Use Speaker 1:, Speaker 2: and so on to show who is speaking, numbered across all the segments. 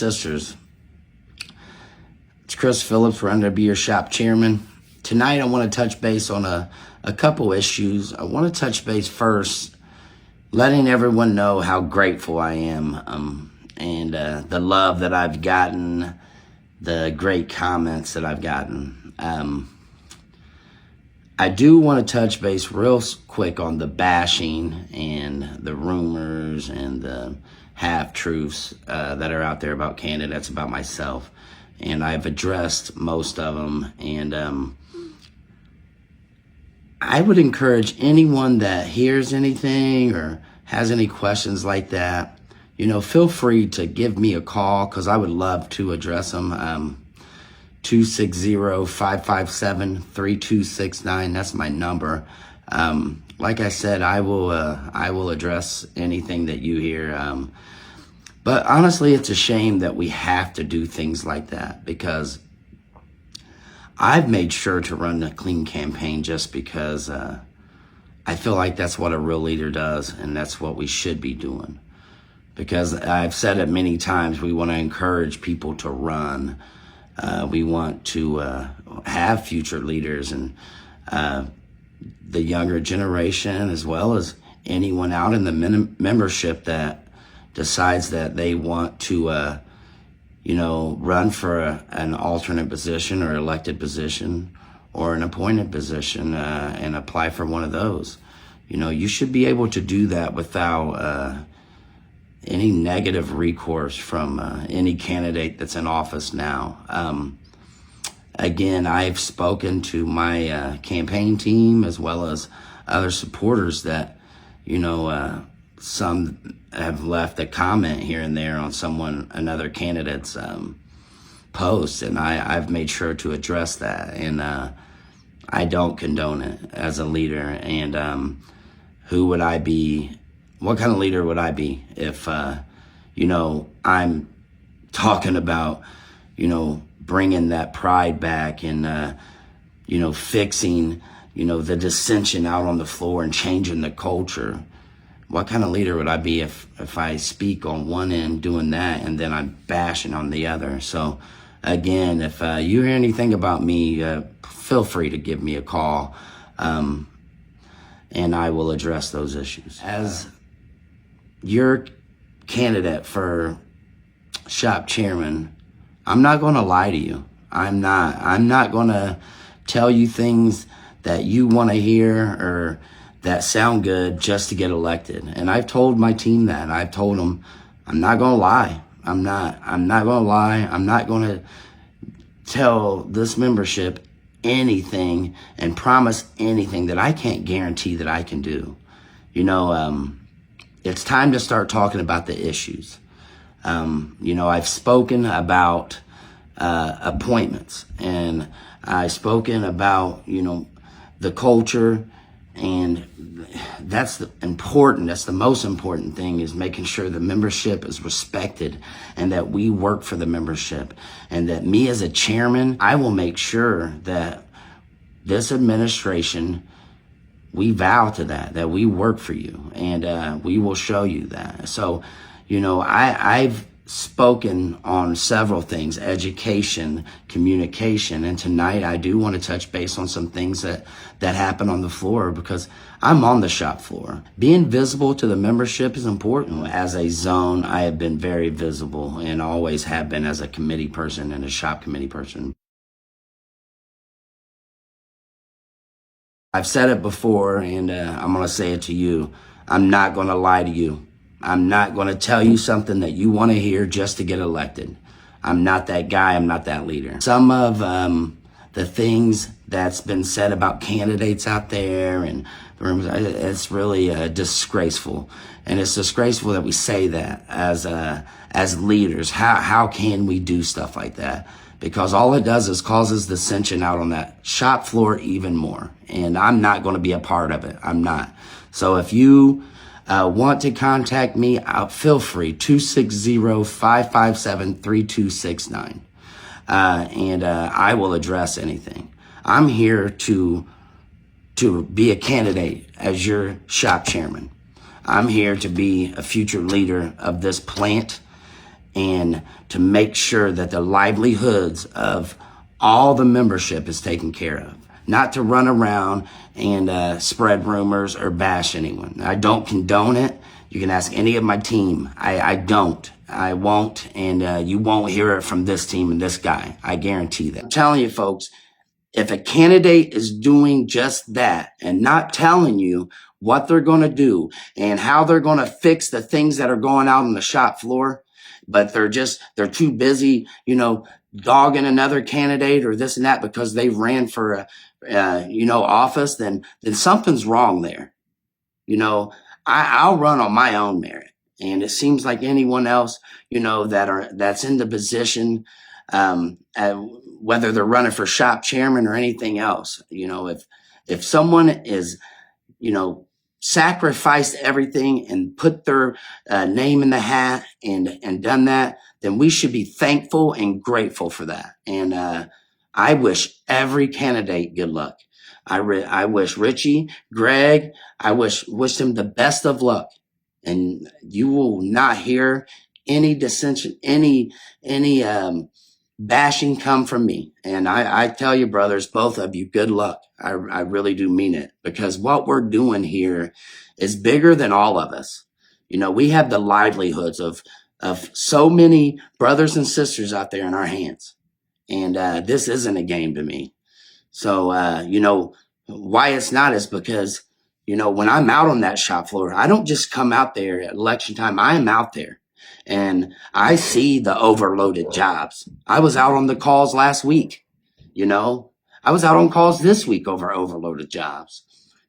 Speaker 1: sisters. It's Chris Phillips. We're under to be your shop chairman. Tonight I want to touch base on a couple issues. I want to touch base first, letting everyone know how grateful I am and the love that I've gotten, the great comments that I've gotten. I do want to touch base real quick on the bashing and the rumors and the half-truths that are out there about candidates, about myself. And I've addressed most of them. And I would encourage anyone that hears anything or has any questions like that, feel free to give me a call, because I would love to address them. 260-557-3269. That's my number. Like I said, I will address anything that you hear. But honestly, it's a shame that we have to do things like that, because I've made sure to run a clean campaign just because I feel like that's what a real leader does, and that's what we should be doing. Because I've said it many times, we want to encourage people to run. We want to have future leaders, and the younger generation, as well as anyone out in the membership that decides that they want to, run for an alternate position or elected position or an appointed position and apply for one of those. You should be able to do that without any negative recourse from any candidate that's in office now. Again, I've spoken to my campaign team as well as other supporters that, some have left a comment here and there on another candidate's post, and I've made sure to address that, and I don't condone it as a leader. And who would I be? What kind of leader would I be if, I'm talking about, bringing that pride back and, fixing, the dissension out on the floor and changing the culture? What kind of leader would I be if I speak on one end doing that and then I'm bashing on the other? So again, if you hear anything about me, feel free to give me a call, and I will address those issues. As your candidate for shop chairman, I'm not going to lie to you. I'm not going to tell you things that you want to hear or that sound good just to get elected. And I've told my team that. I've told them, I'm not going to lie. I'm not going to lie. I'm not going to tell this membership anything and promise anything that I can't guarantee that I can do. It's time to start talking about the issues. I've spoken about appointments, and I've spoken about, the culture, and that's the most important thing, is making sure the membership is respected and that we work for the membership, and that me as a chairman, I will make sure that this administration, we vow to that we work for you, and we will show you that. So, I've spoken on several things: education, communication, and tonight I do want to touch base on some things that happen on the floor, because I'm on the shop floor. Being visible to the membership is important. As a zone, I have been very visible and always have been as a committee person and a shop committee person. I've said it before, and I'm going to say it to you. I'm not going to lie to you. I'm not going to tell you something that you want to hear just to get elected. I'm not that guy. I'm not that leader. Some of the things that's been said about candidates out there, and it's really disgraceful. And it's disgraceful that we say that as leaders. How can we do stuff like that? Because all it does is causes dissension out on that shop floor even more. And I'm not going to be a part of it. I'm not. So if you want to contact me, feel free, 260-557-3269. And I will address anything. I'm here to be a candidate as your shop chairman. I'm here to be a future leader of this plant and to make sure that the livelihoods of all the membership is taken care of. Not to run around and spread rumors or bash anyone. I don't condone it. You can ask any of my team. I don't. I won't, and you won't hear it from this team and this guy. I guarantee that. I'm telling you, folks, if a candidate is doing just that and not telling you what they're going to do and how they're going to fix the things that are going out on the shop floor, but they're too busy, dogging another candidate or this and that because they ran for office, then something's wrong there. I'll run on my own merit. And it seems like anyone else, that's in the position, whether they're running for shop chairman or anything else, if someone is, sacrificed everything and put their name in the hat and done that, then we should be thankful and grateful for that. And I wish every candidate good luck. I wish Richie, Greg, I wish them the best of luck. And you will not hear any dissension, any bashing come from me. And I tell you, brothers, both of you, good luck. I really do mean it, because what we're doing here is bigger than all of us. We have the livelihoods of so many brothers and sisters out there in our hands. And this isn't a game to me. So, why it's not is because, when I'm out on that shop floor, I don't just come out there at election time. I am out there and I see the overloaded jobs. I was out on the calls last week, I was out on calls this week over overloaded jobs,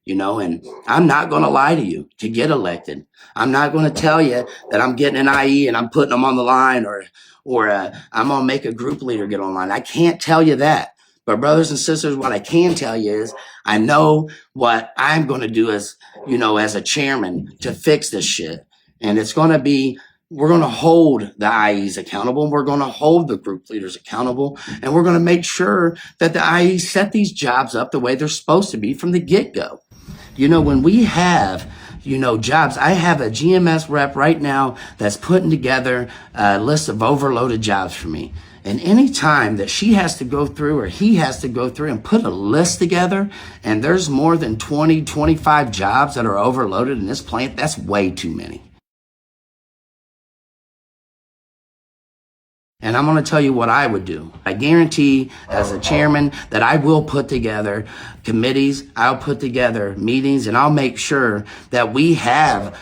Speaker 1: and I'm not going to lie to you to get elected. I'm not going to tell you that I'm getting an IE and I'm putting them on the line or I'm going to make a group leader get online. I can't tell you that. But brothers and sisters, what I can tell you is I know what I'm going to do as a chairman to fix this shit. And it's going to be, we're going to hold the IEs accountable. We're going to hold the group leaders accountable. And we're going to make sure that the IEs set these jobs up the way they're supposed to be from the get-go. When we have jobs, I have a GMS rep right now that's putting together a list of overloaded jobs for me. And any time that she has to go through or he has to go through and put a list together and there's more than 20, 25 jobs that are overloaded in this plant, that's way too many. And I'm going to tell you what I would do. I guarantee as a chairman that I will put together committees, I'll put together meetings, and I'll make sure that we have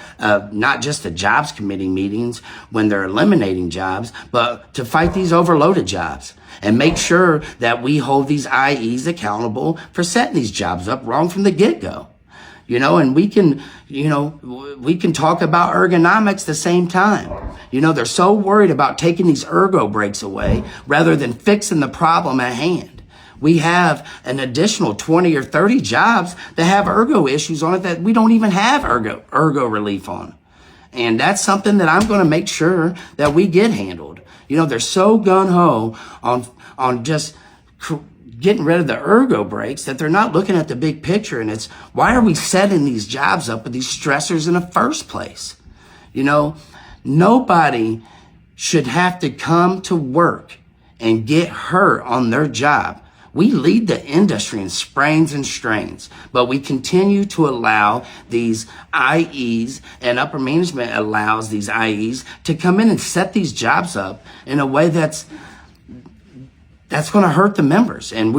Speaker 1: not just the jobs committee meetings when they're eliminating jobs, but to fight these overloaded jobs and make sure that we hold these IEs accountable for setting these jobs up wrong from the get-go. And we can talk about ergonomics the same time. They're so worried about taking these ergo breaks away rather than fixing the problem at hand. We have an additional 20 or 30 jobs that have ergo issues on it that we don't even have ergo relief on. And that's something that I'm going to make sure that we get handled. They're so gung-ho on just getting rid of the ergo breaks that they're not looking at the big picture. And it's, why are we setting these jobs up with these stressors in the first place? Nobody should have to come to work and get hurt on their job. We lead the industry in sprains and strains, but we continue to allow these IEs, and upper management allows these IEs to come in and set these jobs up in a way that's going to hurt the members. And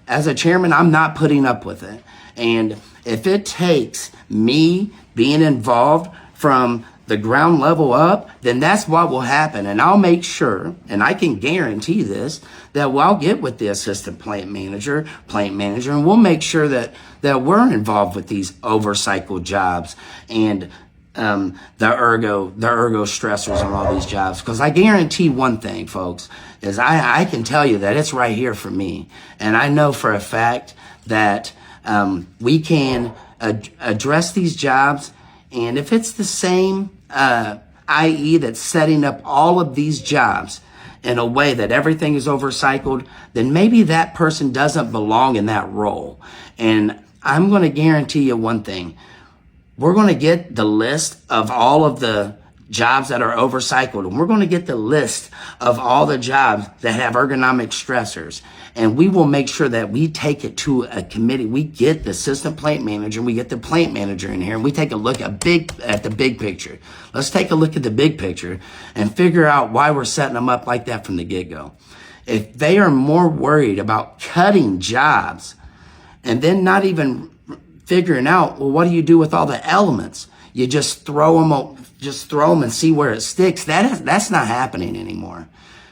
Speaker 1: as a chairman, I'm not putting up with it. And if it takes me being involved from the ground level up, then that's what will happen. And I'll make sure, and I can guarantee this, that I'll get with the assistant plant manager, and we'll make sure that we're involved with these overcycle jobs and the ergo stressors on all these jobs. Because I guarantee one thing, folks, is I can tell you that it's right here for me. And I know for a fact that we can address these jobs. And if it's the same IE that's setting up all of these jobs in a way that everything is overcycled, then maybe that person doesn't belong in that role. And I'm going to guarantee you one thing. We're going to get the list of all of the jobs that are overcycled. And we're going to get the list of all the jobs that have ergonomic stressors. And we will make sure that we take it to a committee. We get the assistant plant manager, we get the plant manager in here, and we take a look at the big picture. Let's take a look at the big picture and figure out why we're setting them up like that from the get-go. If they are more worried about cutting jobs and then not even figuring out, well, what do you do with all the elements? You just throw them and see where it sticks. That's not happening anymore.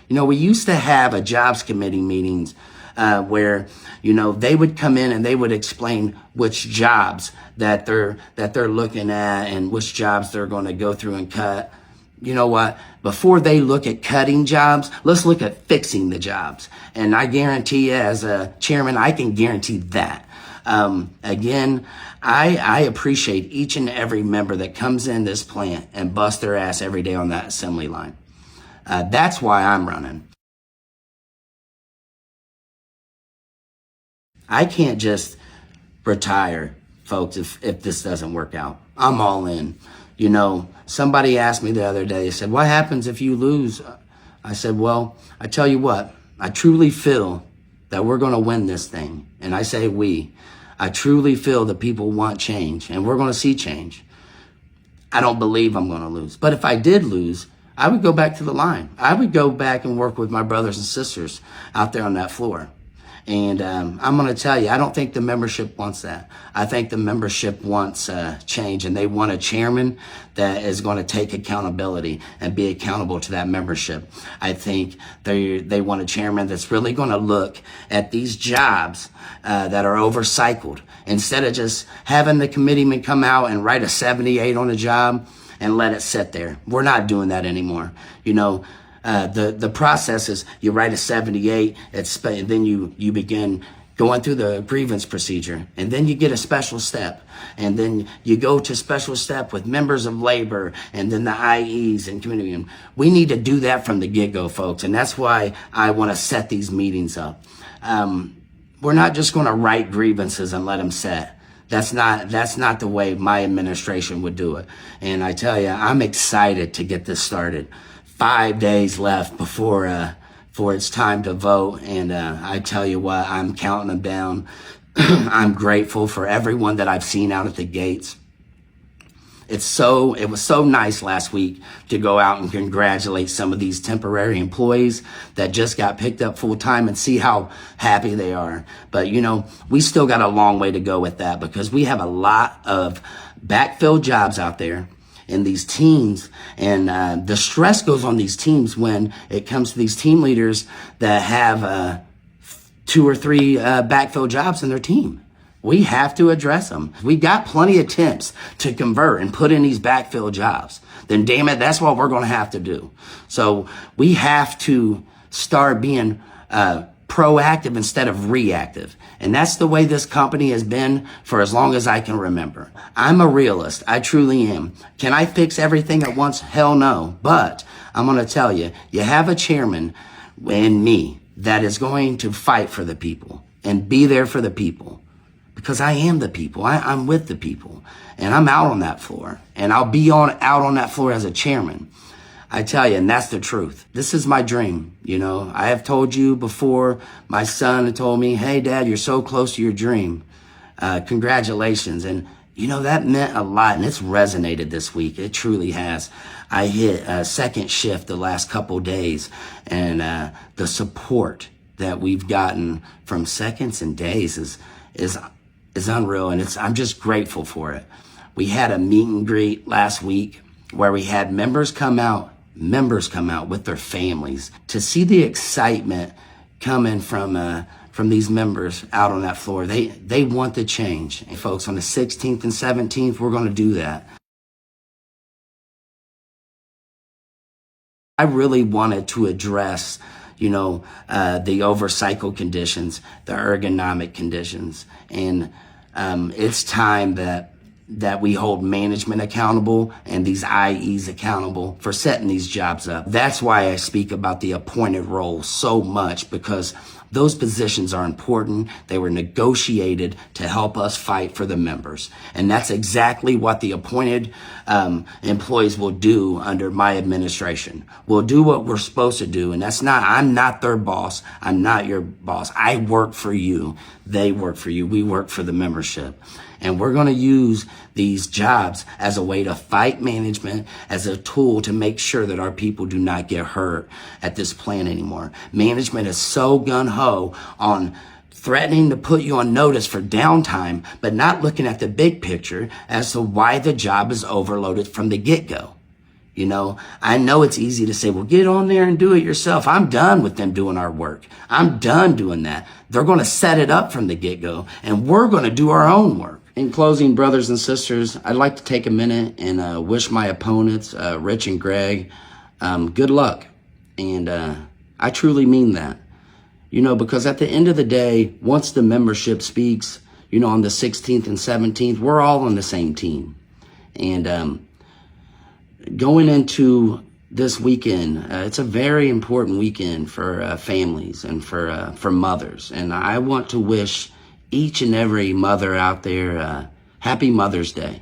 Speaker 1: We used to have a jobs committee meetings where, they would come in and they would explain which jobs that they're looking at and which jobs they're going to go through and cut. You know what? Before they look at cutting jobs, let's look at fixing the jobs. And I guarantee you, as a chairman, I can guarantee that. Again, I appreciate each and every member that comes in this plant and busts their ass every day on that assembly line. That's why I'm running. I can't just retire, folks, if this doesn't work out. I'm all in. Somebody asked me the other day, they said, what happens if you lose? I said, well, I tell you what, I truly feel that we're going to win this thing. And I say we. I truly feel that people want change, and we're going to see change. I don't believe I'm going to lose. But if I did lose, I would go back to the line. I would go back and work with my brothers and sisters out there on that floor. And I'm going to tell you, I don't think the membership wants that. I think the membership wants change, and they want a chairman that is going to take accountability and be accountable to that membership. I think they want a chairman that's really going to look at these jobs that are overcycled. Instead of just having the committeeman come out and write a 78 on a job and let it sit there. We're not doing that anymore. The process is you write a 78, and then you begin going through the grievance procedure, and then you get a special step, and then you go to special step with members of labor, and then the IEs and community. We need to do that from the get-go, folks, and that's why I want to set these meetings up. We're not just going to write grievances and let them sit. That's not the way my administration would do it. And I tell you, I'm excited to get this started. 5 days left before it's time to vote, and I tell you what, I'm counting them down. I'm grateful for everyone that I've seen out at the gates. It was so nice last week to go out and congratulate some of these temporary employees that just got picked up full time and see how happy they are. But we still got a long way to go with that, because we have a lot of backfill jobs out there in these teams, and the stress goes on these teams when it comes to these team leaders that have 2 or 3 backfill jobs in their team. We have to address them. We got plenty of temps to convert and put in these backfill jobs. Then damn it, that's what we're going to have to do. So we have to start being proactive instead of reactive. And that's the way this company has been for as long as I can remember. I'm a realist. I truly am. Can I fix everything at once? Hell no. But I'm going to tell you, you have a chairman in me that is going to fight for the people and be there for the people. Because I am the people. I'm with the people. And I'm out on that floor. And I'll be out on that floor as a chairman. I tell you, and that's the truth. This is my dream. I have told you before, my son told me, hey, Dad, you're so close to your dream. Congratulations. And, that meant a lot, and it's resonated this week. It truly has. I hit a second shift the last couple days, and the support that we've gotten from seconds and days is unreal, and I'm just grateful for it. We had a meet and greet last week where we had members come out with their families to see the excitement coming from these members out on that floor. They want the change. And folks, on the 16th and 17th, we're going to do that. I really wanted to address the overcycle conditions, the ergonomic conditions. And it's time that that we hold management accountable and these IEs accountable for setting these jobs up. That's why I speak about the appointed role so much, because those positions are important. They were negotiated to help us fight for the members. And that's exactly what the appointed employees will do under my administration. We'll do what we're supposed to do. And I'm not their boss. I'm not your boss. I work for you. They work for you. We work for the membership. And we're going to use these jobs as a way to fight management, as a tool to make sure that our people do not get hurt at this plant anymore. Management is so gung-ho on threatening to put you on notice for downtime, but not looking at the big picture as to why the job is overloaded from the get-go. You know, I know it's easy to say, well, get on there and do it yourself. I'm done with them doing our work. I'm done doing that. They're going to set it up from the get-go, and we're going to do our own work. In closing, brothers and sisters, I'd like to take a minute and wish my opponents, Rich and Greg, good luck. And I truly mean that. You know, because at the end of the day, once the membership speaks, you know, on the 16th and 17th, we're all on the same team. And going into this weekend, it's a very important weekend for families and for mothers. And I want to wish each and every mother out there happy Mother's Day.